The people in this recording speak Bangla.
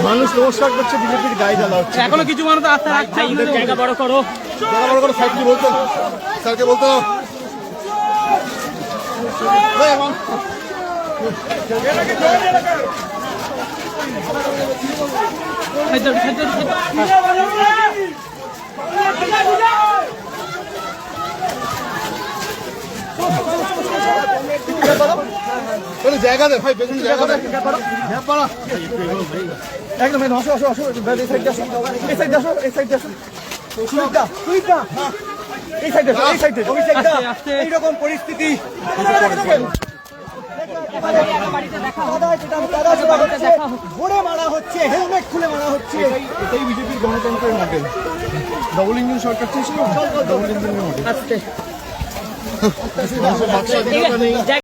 মানুষ নমস্কার করছে, বিজেপির গায়ে জ্বালা হচ্ছে। এখনো কিছু মানুষ আস্থা রাখছে। জায়গা বড় করো, জায়গা বড় করো। স্যারকে বলতো, স্যারকে বলতো জায়গা দে ভাই, পেছনে জায়গা দে। একদম আসো আসো আসো, এই সাইডে আসো, এই সাইডে আসো, এই সাইডে আসো। এই সাইডে আসো, এই সাইডে, ওই সাইডে। এইরকম পরিস্থিতি ঘুরে মারা হচ্ছে, হেলমেট খুলে মারা হচ্ছে। এটাই বিজেপির গণতন্ত্রের মডেল। ডবল ইঞ্জিন সরকার চেয়েছিল, ডবল ইঞ্জিনের মডেল।